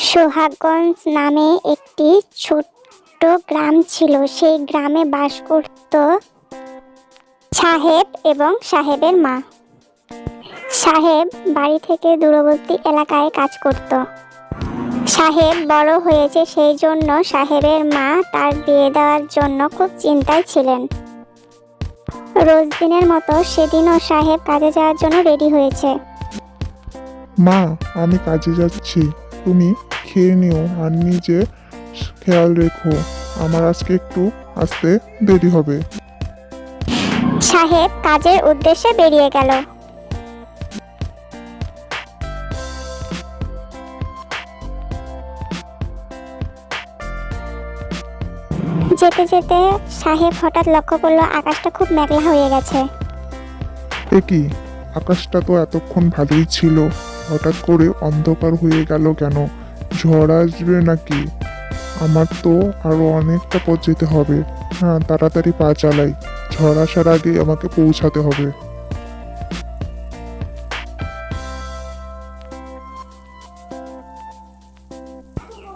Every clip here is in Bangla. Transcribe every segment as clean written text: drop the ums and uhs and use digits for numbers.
সোহাগগঞ্জ নামে একটি ছোট্ট গ্রাম ছিল। সেই গ্রামে বাস করত সাহেব এবং সাহেবের মা। সাহেব বাড়ি থেকে দূরবর্তী এলাকায় কাজ করত। সাহেব বড় হয়েছে, সেই জন্য সাহেবের মা তার বিয়ে দেওয়ার জন্য খুব চিন্তায় ছিলেন। রোজ দিনের মতো সেদিনও সাহেব কাজে যাওয়ার জন্য রেডি হয়েছে। মা, আমি কাজে যাচ্ছি, তুমি খেয়ে নিও আর নিজে খেয়াল রেখো। আমার আজকে একটু আসতে দেরি হবে। সাহেব কাজের উদ্দেশ্যে বেরিয়ে গেল। যেতে যেতে সাহেব হঠাৎ লক্ষ্য করলো আকাশটা খুব মেঘলা হয়ে গেছে। এ কি, আকাশটা তো এতক্ষণ ভালোই ছিল, হঠাৎ করে অন্ধকার হয়ে গেল কেন? ঝড় আসবে নাকি? আমার তো আরো অনেকটা পথ যেতে হবে। হ্যাঁ, তাড়াতাড়ি পা চালাই, ঝড় আসার আগে আমাকে পৌঁছাতে হবে।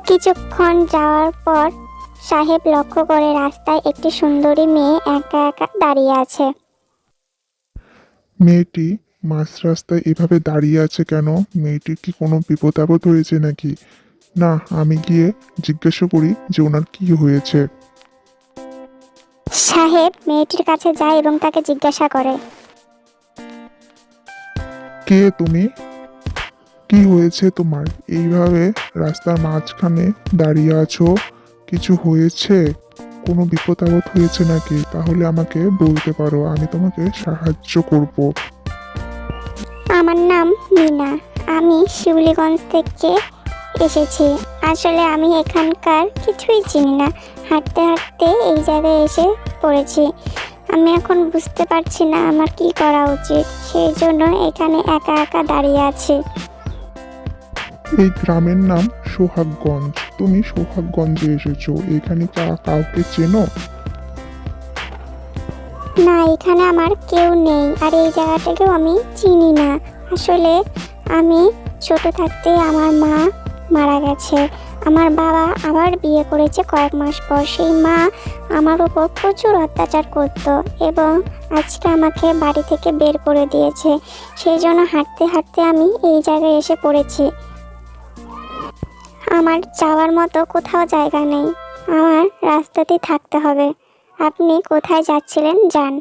কিছুক্ষণ যাওয়ার পর সাহেব লক্ষ্য করে রাস্তায় একটি সুন্দরী মেয়ে একা একা দাঁড়িয়ে আছে। মেয়েটি মাঝ রাস্তায় এভাবে দাঁড়িয়ে আছে কেন? মেয়েটির কি কোনো বিপদ আপদ হয়েছে নাকি? না, আমি গিয়ে জিজ্ঞাসা করি যে ওনার কি হয়েছে। সাহেব মেয়েটির কাছে যায় এবং তাকে জিজ্ঞাসা করে, কে তুমি? কি হয়েছে তোমার? এইভাবে রাস্তার মাঝখানে দাঁড়িয়ে আছো, কিছু হয়েছে? কোনো বিপদ আপদ হয়েছে নাকি? তাহলে আমাকে বলতে পারো, আমি তোমাকে সাহায্য করব। আমার নাম মিনা, আমি শিউলিগঞ্জ থেকে এসেছি। আসলে আমি এখানকার কিছুই চিনি না, হাঁটতে হাঁটতে এই জায়গায় এসে পড়েছি। আমি এখন বুঝতে পারছি না আমার কি করা উচিত, সেই জন্য এখানে একা একা দাঁড়িয়ে আছি। এই গ্রামের নাম সোহাগগঞ্জ। তুমি সোহাগগঞ্জে এসেছো, এখানে কাউকে চেনো? না, এখানে আমার কেউ নেই, আর এই জায়গাটাকেও আমি চিনি না। আসলে আমি ছোট থাকতে আমার মা মারা গেছে। আমার বাবা আবার বিয়ে করেছে কয়েক মাস পর। সেই মা আমার উপর প্রচুর অত্যাচার করত এবং আজকে আমাকে বাড়ি থেকে বের করে দিয়েছে। সেই জন্য হাঁটতে হাঁটতে আমি এই জায়গায় এসে পড়েছি। আমার যাওয়ার মতো কোথাও জায়গা নেই, আমার রাস্তাতেই থাকতে হবে। আপনি কোথায় যাচ্ছিলেন যান।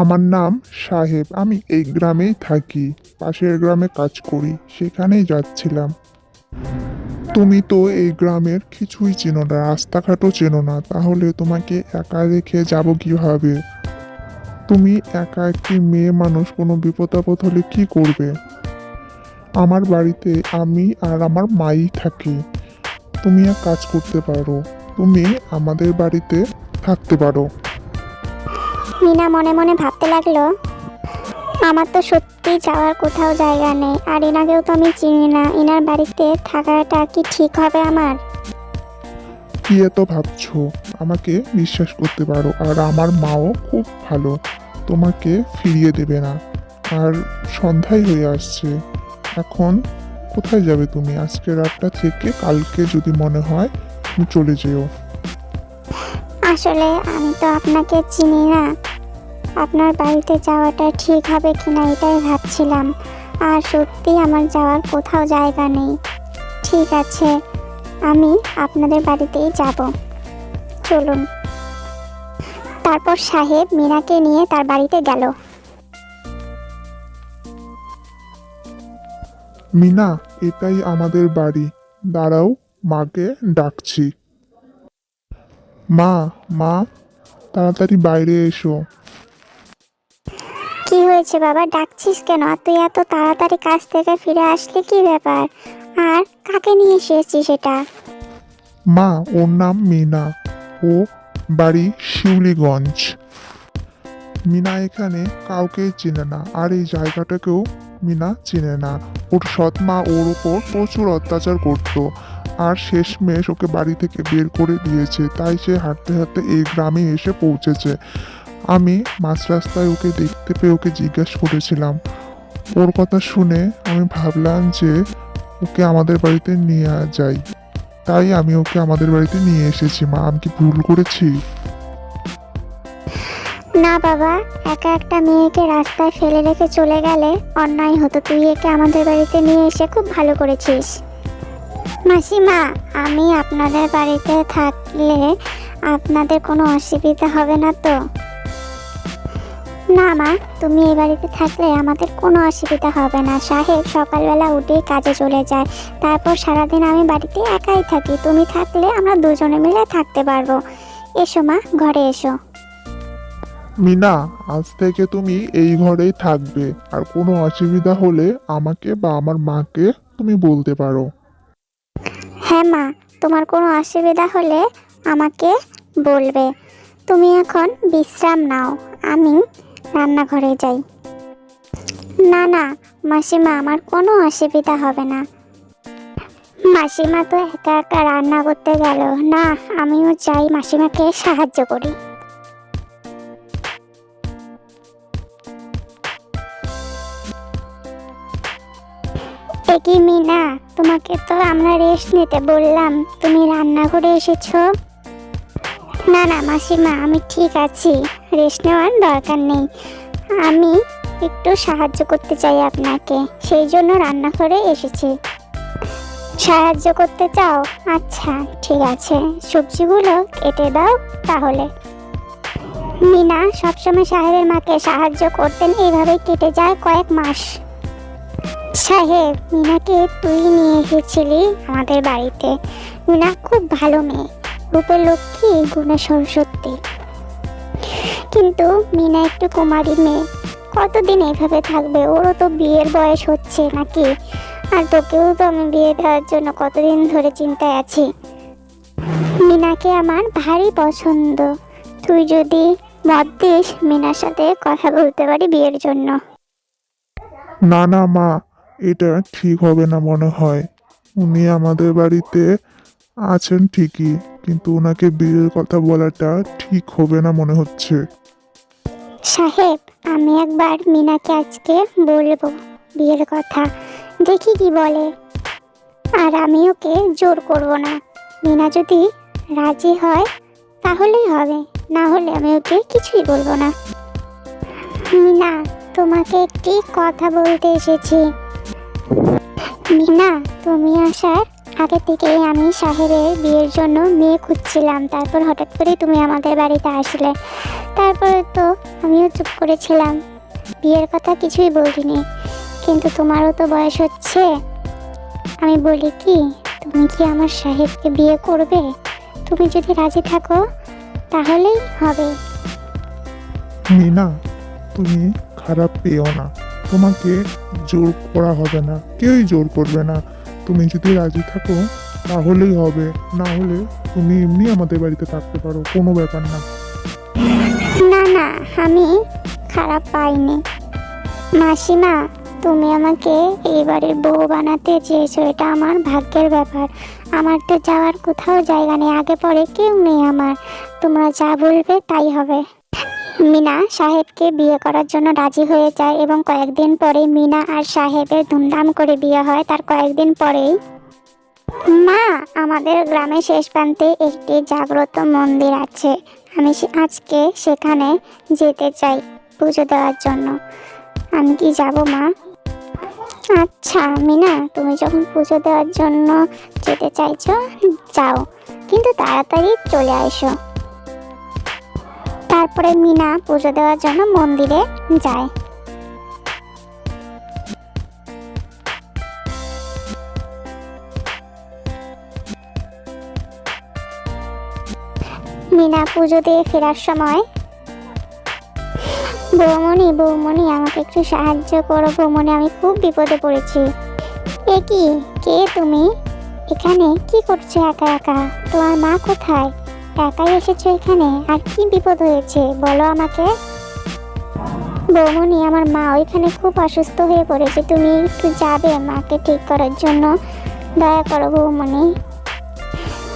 আমার নাম সাহেব, আমি এই গ্রামেই থাকি, পাশের গ্রামে কাজ করি, সেখানেই যাচ্ছিলাম। তুমি তো এই গ্রামের কিছুই চেনো না, রাস্তাঘাটও চেনো না, তাহলে তোমাকে একা রেখে যাব কিভাবে? তুমি একা একটি মেয়ে মানুষ, কোনো বিপদ আপদ হলে কি করবে? আমার বাড়িতে আমি আর আমার মাই থাকি। তুমি এক কাজ করতে পারো, তুমি আমাদের বাড়িতে থাকতে পারো। মিনা মনে মনে ভাবতে লাগলো, আমার তো সত্যি যাওয়ার কোথাও জায়গা নেই, আর এনাকেও তো আমি চিনি না। এনার বাড়িতে থাকাটা কি ঠিক হবে আমার? কি এত ভাবছো? আমাকে বিশ্বাস করতে পারো, আর আমার মাও খুব ভালো, তোমাকে ফিরিয়ে দেবে না। আর সন্ধ্যায় হয়ে আসছে, এখন কোথায় যাবে তুমি? আজকে রাতটা থেকে কালকে যদি মনে হয় তুমি চলে যেও। আসলে আমি তো আপনাকে চিনি না, আপনার বাড়িতে যাওয়াটা ঠিক হবে কিনা এটাই ভাবছিলাম। আর সত্যি আমার যাওয়ার কোথাও জায়গা নেই। ঠিক আছে, আমি আপনাদের বাড়িতেই যাব, চলুন। তারপর সাহেব মিনাকে নিয়ে তার বাড়িতে গেল। মিনা, এটাই আমাদের বাড়ি, দাঁড়াও, মাকে ডাকছি। মা, মা, তাড়াতাড়ি বাইরে এসো। কি হয়েছে বাবা, ডাকছিস কেন? আর তুই এত তাড়াতাড়ি কাজ থেকে ফিরে আসলি, কি ব্যাপার? আর কাকে নিয়ে এসেছিস এটা? মা, ওর নাম মিনা, ও বাড়ি শিউলিগঞ্জ। মিনা এখানে কাউকে চেনে না, আর এই জায়গাটাকেও মিনা চেনে না। ওর সৎ মা ওর উপর প্রচুর অত্যাচার করত, আর শেষমেশ ওকে বাড়ি থেকে বের করে দিয়েছে। তাই সে হাঁটতে হাঁটতে এই গ্রামে এসে পৌঁছেছে। আমি মাঝ রাস্তায় ওকে দেখতে পেয়ে ওকে জিজ্ঞাসা করেছিলাম। ওর কথা শুনে আমি ভাবলাম যে ও ওকে আমাদের বাড়িতে নিয়ে যাই। তাই আমি ওকে আমাদের বাড়িতে নিয়ে এসেছি। মা, আমি কি ভুল করেছি? না বাবা, একা একটা মেয়েকে রাস্তায় ফেলে রেখে চলে গেলে অন্যায় হতো। তুই একে আমাদের বাড়িতে নিয়ে এসে খুব ভালো করেছিস। মাসিমা, আমি আপনাদের বাড়িতে থাকলে আপনাদের কোনো অসুবিধা হবে না তো? না মা, তুমি এই বাড়িতে থাকলে আমাদের কোনো অসুবিধা হবে না। সাহেব সকালবেলা উঠেই কাজে চলে যায়, তারপর সারাদিন আমি বাড়িতে একাই থাকি। তুমি থাকলে আমরা দুজনে মিলে থাকতে পারবো। এসো মা, ঘরে এসো। মিনা, আজ থেকে তুমি এই ঘরেই থাকবে। আর কোনো অসুবিধা হলে আমাকে বা আমার মাকে তুমি বলতে পারো। হ্যাঁ মা, তোমার কোনো অসুবিধা হলে আমাকে বলবে। তুমি এখন বিশ্রাম নাও, আমি রান্নাঘরে যাই। না না মাসিমা, আমার কোনো অসুবিধা হবে না। মাসিমা তো একা একা রান্না করতে গেল না, আমিও চাই মাসিমাকে সাহায্য করি। কি মিনা, তোমাকে তো আমরা রেস্ট নিতে বললাম, তুমি রান্নাঘরে এসেছো? না না মাসিমা, আমি ঠিক আছি, রেস্ট নেওয়ার দরকার নেই। আমি একটু সাহায্য করতে চাই আপনাকে, সেই জন্য রান্নাঘরে এসেছি। সাহায্য করতে চাও? আচ্ছা ঠিক আছে, সবজিগুলো কেটে দাও তাহলে। মিনা সবসময় সাহেবের মাকে সাহায্য করতেন, এইভাবেই কেটে যায় কয়েক মাস। সাহেব, মিনাকে তুই নিয়ে এসেছিলি আমাদের বাড়িতে। মিনা খুব ভালো মেয়ে, রূপের লক্ষ্মী, গুণে সরস্বতী। কিন্তু মিনা একটু কুমারী মেয়ে, কতদিন এইভাবে থাকবে? ওরও তো বিয়ের বয়স হচ্ছে নাকি? আর তোকেও তো আমি বিয়ে দেওয়ার জন্য কতদিন ধরে চিন্তায় আছি। মিনাকে আমার ভারী পছন্দ, তুই যদি মত দিস মিনার সাথে কথা বলতে পারি বিয়ের জন্য। না না মা, এটা ঠিক হবে না মনে হয়। উনি আমাদের বাড়িতে আছেন ঠিকই, কিন্তু ওনাকে বিয়ের কথা বলাটা ঠিক হবে না মনে হচ্ছে। সাহেব, আমি একবার মিনাকে আজকে বলবো বিয়ের কথা, দেখি কি বলে। আর আমি ওকে জোর করব না। মিনা যদি রাজি হয় তাহলেই হবে, না হলে আমি ওকে কিছুই বলবো না। মিনা, তোমাকে একটি কথা বলতে এসেছি। মিনা, তুমি আসার আগে থেকেই আমি সাহেবের বিয়ের জন্য মেয়ে খুঁজছিলাম, তারপর হঠাৎ করে তুমি আমাদের বাড়িতে আসলে। তারপরে তো আমিও চুপ করেছিলাম, বিয়ের কথা কিছুই বলিনি। কিন্তু তোমারও তো বয়স হচ্ছে, আমি বলি কি, তুমি কি আমার সাহেবকে বিয়ে করবে? তুমি যদি রাজি থাকো তাহলেই হবে। মিনা, তুমি খারাপ পেও না, তোমাকে জোর করা হবে না, কেউই জোর করবে না। তুমি যদি রাজি থাকো তাহলেই হবে, না হলে তুমি এমনি আমাদের বাড়িতে থাকতে পারো, কোনো ব্যাপার না। না না, আমি খারাপ পাইনি। মাসিমা, তুমি আমাকে এইবারের বউ বানাতে চেয়েছো, এটা আমার ভাগ্যের ব্যাপার। আমার তো যাওয়ার কোথাও জায়গা নেই, আগে পরে কেউ নেই আমার। তোমরা যা বলবে তাই হবে। মিনা সাহেবকে বিয়ে করার জন্য রাজি হয়ে যায় এবং কয়েকদিন পরে মিনা আর সাহেবের ধুমধাম করে বিয়ে হয়। তার কয়েকদিন পরেই মা, আমাদের গ্রামের শেষ প্রান্তে একটি জাগ্রত মন্দির আছে, আমি আজকে সেখানে যেতে চাই পুজো দেওয়ার জন্য। আমি কি যাব মা? আচ্ছা মিনা, তুমি যখন পুজো দেওয়ার জন্য যেতে চাইছো যাও, কিন্তু তাড়াতাড়ি চলে আসো। তারপরে মিনা পুজো দেওয়ার জন্য মন্দিরে যায়। মিনা পুজো দিয়ে ফেরার সময়, বৌমণি বৌমণি, আমাকে একটু সাহায্য করো বৌমণি, আমি খুব বিপদে পড়েছি। এ কি, কে তুমি? এখানে কি করছো একা একা? তোমার মা কোথায়? একাই এসেছো এখানে? আর কি বিপদ হয়েছে বলো আমাকে। বৌমণি, আমার মা ওইখানে খুব অসুস্থ হয়ে পড়েছে, তুমি একটু যাবে মাকে ঠিক করার জন্য, দয়া করো বৌমণি।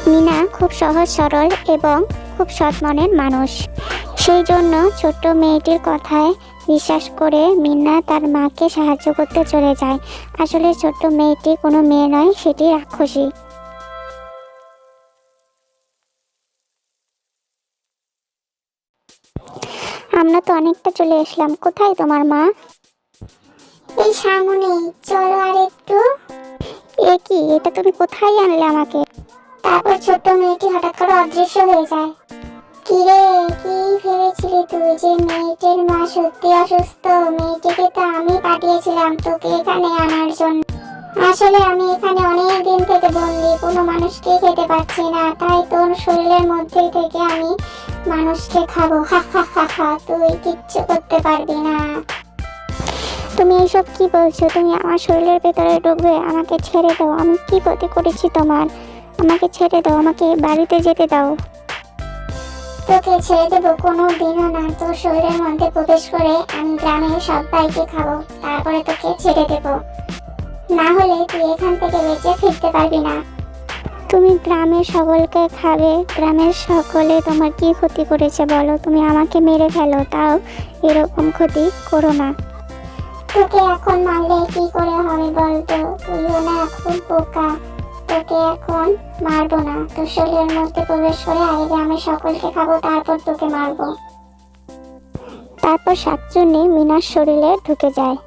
মিনা খুব সহজ সরল এবং খুব সৎ মনের মানুষ, সেই জন্য ছোট্ট মেয়েটির কথায় বিশ্বাস করে মিনা তার মাকে সাহায্য করতে চলে যায়। আসলে ছোট্ট মেয়েটি কোনো মেয়ে নয়, সেটি রাক্ষসী। আমরা তো অনেকটা চলে আসলাম, কোথায় তোমার মা? এই সামনে, চলো আর একটু। এ কি, এটা তুমি কোথায় আনলে আমাকে? তারপর ছোট্ট মেয়েটি হঠাৎ করে অদৃশ্য হয়ে যায়। কিরে, কি ভেবেছিলি তুই যে মেয়েটির মা সত্যি অসুস্থ? মেয়েটিকে তো আমি পাঠিয়েছিলাম তোকে এখানে আনার জন্য। আসলে আমি এখানে অনেক দিন থেকে বন্দি, কোনো মানুষকে খেতে পাচ্ছি না, তাই তোর শরীরের মধ্যে থেকে আমি মানুষকে খাবো। হা হা হা হা, তুই কিচ্ছু করতে পারবি না। তুমি এইসব কি বলছো? তুমি আমার শরীরের ভেতরে ঢুকবে? আমাকে ছেড়ে দাও, আমি কি ক্ষতি করেছি তোমার? আমাকে ছেড়ে দাও, আমাকে বাড়িতে যেতে দাও। তোকে ছেড়ে দেবো কোনো দিনও না। তোর শরীরের মধ্যে প্রবেশ করে আমি গ্রামের সবাইকে খাবো, তারপরে তোকে ছেড়ে দেবো। না হলে তুই এখান থেকে বেঁচে ফিরতে পারবি না। তুমি গ্রামের সকলকে খাবে? গ্রামের সকলে তোমার কি ক্ষতি করেছে বলো? তুমি আমাকে মেরে ফেলো, তাও এরকম ক্ষতি করো না। তোকে এখন মারলে কি করে হবে বলতো? তুইও না খুব বোকা, তোকে এখন মারবো না। তোর শরীরের মধ্যে প্রবেশ করে আগে গ্রামের সকলকে খাবো, তারপর তোকে মারবো। তারপর শাকচুন্নি মিনার শরীরে ঢুকে যায়।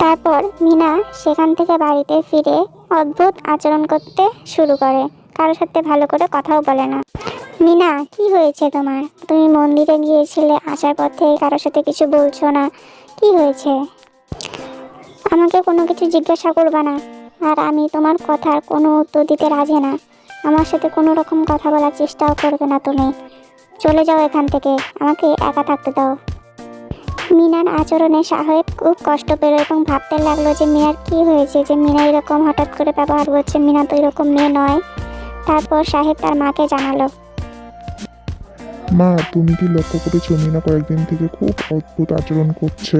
তারপর মিনা সেখান থেকে বাড়িতে ফিরে অদ্ভুত আচরণ করতে শুরু করে, কারোর সাথে ভালো করে কথাও বলে না। মিনা, কি হয়েছে তোমার? তুমি মন্দিরে গিয়েছিলে, আসার পর থেকে কারোর সাথে কিছু বলছো না, কি হয়েছে? আমাকে কোনো কিছু জিজ্ঞাসা করবা না, আর আমি তোমার কথার কোনো উত্তর দিতে রাজি না। আমার সাথে কোনো রকম কথা বলার চেষ্টাও করবে না তুমি। চলে যাও এখান থেকে, আমাকে একা থাকতে দাও। মিনার আচরণে সাহেব খুব কষ্ট পেল এবং ভাবতে লাগলো যে মিনার কি হয়েছে, যে মিনা এরকম হঠাৎ করে ব্যবহার করছে। মিনা তো এরকম মেয়ে নয়। তারপর সাহেব তার মাকে জানালো। মা, তুমি কি লক্ষ্য করেছো মিনা কয়েকদিন থেকে খুব অদ্ভুত আচরণ করছে?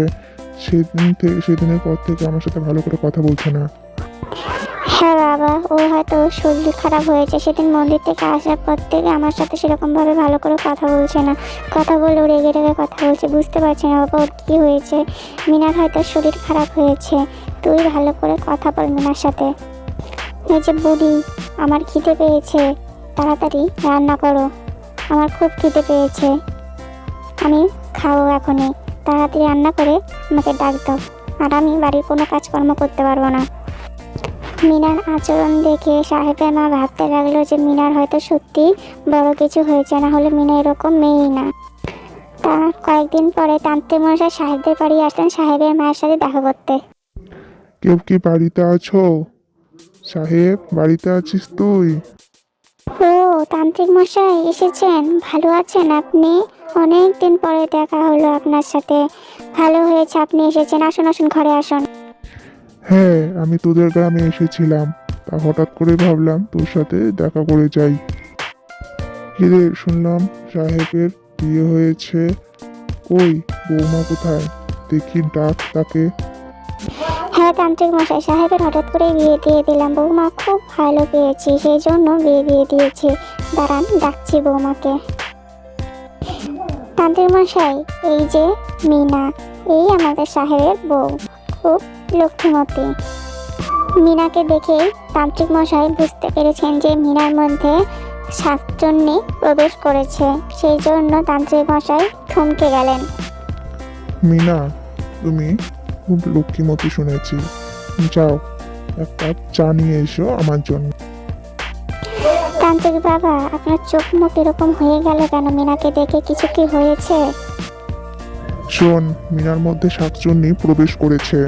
সেদিনের পর থেকে আমার সাথে ভালো করে কথা বলছে না। হ্যাঁ বাবা, ও হয়তো শরীর খারাপ হয়েছে। সেদিন মন্দির থেকে আসার পর থেকে আমার সাথে সেরকমভাবে ভালো করে কথা বলছে না। কথা বললেও রেগে রেগে কথা বলছে। বুঝতে পারছি না বাবা ওর কী হয়েছে। মিনার হয়তো শরীর খারাপ হয়েছে। তুই ভালো করে কথা বল মিনার সাথে। এই যে বুড়ি, আমার খিদে পেয়েছে, তাড়াতাড়ি রান্না করো, আমার খুব খিদে পেয়েছে, আমি খাবো এখনই। তাড়াতাড়ি রান্না করে আমাকে ডাক দাও, আর আমি বাড়ির কোনো কাজকর্ম করতে পারবো না। মিনার আচরণ দেখে সাহেবের মা ভাবতে লাগলো যে মিনার হয়তো সত্যি বড় কিছু হয়েছে, না হলে মিনা এরকম মেয়েই না। তা কয়েকদিন পরে তান্ত্রিক মশাই সাহেবদের বাড়ি আসলেন সাহেবের মায়ের সাথে দেখা করতে। কেউ কি বাড়িতে আছো? সাহেব, বাড়িতে আছিস তুই? ও, তান্ত্রিক মশাই এসেছেন, ভালো আছেন আপনি? অনেক দিন পরে দেখা হলো আপনার সাথে। ভালো হয়েছে আপনি এসেছেন, আসুন আসুন, ঘরে আসুন। হ্যাঁ, আমি তোদের গ্রামে এসেছিলাম, তা হঠাৎ করে ভাবলাম তোর সাথে দেখা করে যাই। কিরে, শুনলাম সাহেবের বিয়ে হয়েছে, কই বৌমা কোথায়? দেখি ডাক তাকে। হ্যাঁ তান্ত্রিক মশাই, সাহেবের হঠাৎ করে বিয়ে দিয়ে দিলাম। বৌমা খুব ভালো পেয়েছি, সেই জন্য বিয়ে দিয়ে দিয়েছি। দাঁড়ান, ডাকছি বৌমাকে। তান্ত্রিক মশাই, এই যে মিনা, এই আমাদের সাহেবের বউ, খুব লক্ষ্মীমতী। মিনাকে দেখে তান্ত্রিক মশাই বুঝতে পেরেছেন যে মিনার মধ্যে শাকচুন্নি প্রবেশ করেছে। সেই জন্য তান্ত্রিক মশাই থমকে গেলেন। মিনা, তুমি খুব লক্ষ্মীমতী শুনেছি, যাও এক কাপ চা নিয়ে এসো আমার জন্য। তান্ত্রিক বাবা, আপনার চোখ মুখ এরকম হয়ে গেল কেন? মিনাকে দেখে কিছু কি হয়েছে? শোন, মিনার মধ্যে শাকচুন্নি প্রবেশ করেছে।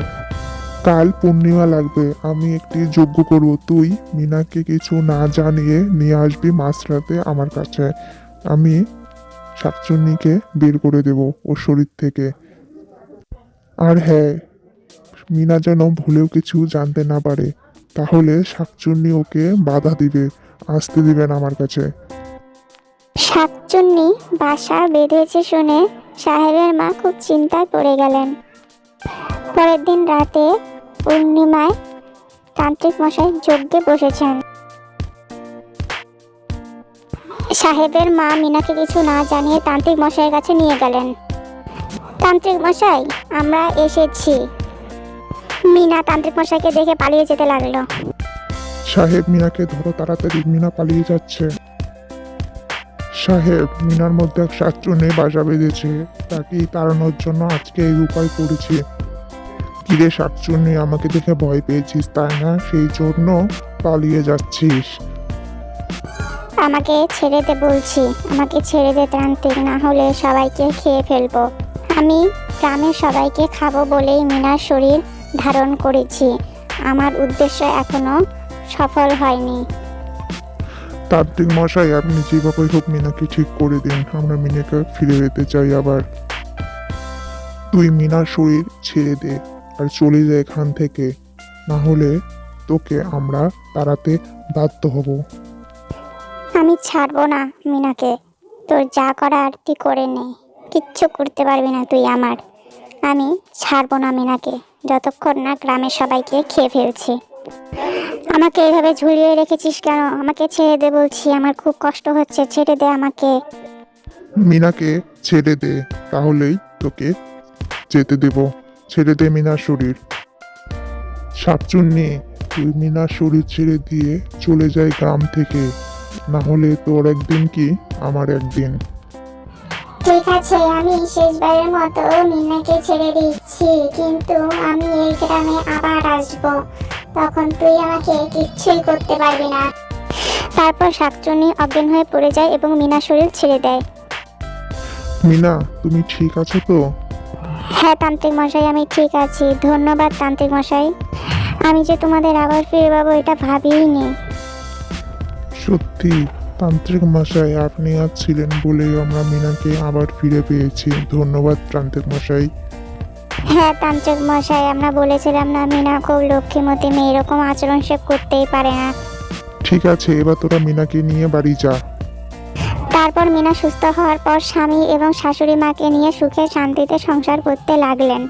কাল পূর্ণিমা লাগবে, আমি একটি যজ্ঞ করব। তুই মিনাকে কিছু না জানিয়ে নিয়ে আসবি মাঝরাতে আমার কাছে। আমি শাকচুন্নিকে বের করে দেব ওর শরীর থেকে। আর হ্যাঁ, মিনা যেন ভুলেও কিছু জানতে না পারে, তাহলে শাকচুন্নি ওকে বাধা দিবে, আসতে দিবে না আমার কাছে। শাকচুন্নি বাসা বেঁধেছে শুনে সাহেবের মা খুব চিন্তায় পড়ে গেলেন। পরের দিন রাতে পূর্ণিমায় তান্ত্রিক মশাই যজ্ঞে বসেছেন। সাহেবের মা মিনাকে কিছু না জানিয়ে তান্ত্রিক মশাইয়ের কাছে নিয়ে গেলেন। তান্ত্রিক মশাই, আমরা এসেছি। মিনা তান্ত্রিক মশাইকে দেখে পালিয়ে যেতে লাগলো। সাহেব, মিনাকে ধরো তাড়াতাড়ি, মিনা পালিয়ে যাচ্ছে। সাহেব, মিনার মধ্যে এক শাকচুন্নি বাসা বেঁধেছে, তাকে তাড়ানোর জন্য আজকে এই উপায় করেছি। কিরে শাকচুন্নি, আমাকে দেখে ভয় পেয়েছিস তাই না? সেই জন্য পালিয়ে যাচ্ছিস। আমাকে ছেড়ে দে বলছি, আমাকে ছেড়ে দে তান্ত্রিক, না হলে সবাইকে খেয়ে ফেলবো। আমি গ্রামের সবাইকে খাবো বলেই মিনার শরীর ধারণ করেছি। আমার উদ্দেশ্য এখনো সফল হয়নি। তান্ত্রিক মশাই, আপনি যেভাবে হোক মিনাকে ঠিক করে দিন, আমরা মিনাকে ফিরে পেতে চাই আবার। তুই মিনার শরীর ছেড়ে দে আর চলে যা এখান থেকে, না হলে তোকে আমরা তাড়াতে বাধ্য হব। আমি ছাড়বো না মিনাকে, তোর যা করার তুই করে নে, কিচ্ছু করতে পারবি না তুই আমার। আমি ছাড়বো না মিনাকে যতক্ষণ না গ্রামের সবাইকে খেয়ে ফেলছি। আমাকে এইভাবে ঝুলিয়ে রেখেছিস কেন? আমাকে ছেড়ে দে বলছি, আমার খুব কষ্ট হচ্ছে, ছেড়ে দে আমাকে। মিনাকে ছেড়ে দে, তাহলেই তোকে যেতে দেব। ছেড়ে দে মিনার শরীর। শাকচুন্নি, তুই মিনার শরীর ছেড়ে দিয়ে চলে যাই গ্রাম থেকে, না হলে তোর একদিন কি আমার একদিন। ঠিক আছে, আমি শেষবারের মতো মিনাকে ছেড়ে দিচ্ছি, কিন্তু আমি এই গ্রামে আবার আসবো, তখন তুই আমাকে কিচ্ছুই করতে পারবি না। তারপর শাকচুন্নি অজ্ঞান হয়ে পড়ে যায় এবং মিনা শরীর ছেড়ে দেয়। মিনা, তুমি ঠিক আছো তো? হ্যাঁ তান্ত্রিক মশাই, আমি ঠিক আছি। ধন্যবাদ তান্ত্রিক মশাই, আমি যে তোমাদের আবার ফিরে পাবো এটা ভাবিইনি। সত্যি তান্ত্রিক মশাই, আপনি আজ ছিলেন বলেই আমরা মিনাকে আবার ফিরে পেয়েছি। ধন্যবাদ তান্ত্রিক মশাই। হ্যাঁ তান্ত্রিক মশাই, আমরা বলেছিলাম না মিনা খুব লক্ষ্মীমতী মেয়ে, এরকম আচরণ সে করতেই পারে না। ঠিক আছে, এবার তোরা মিনাকে নিয়ে বাড়ি যা। তারপর মিনা সুস্থ হওয়ার পর স্বামী এবং শাশুড়ি মাকে নিয়ে সুখে শান্তিতে সংসার করতে লাগলেন।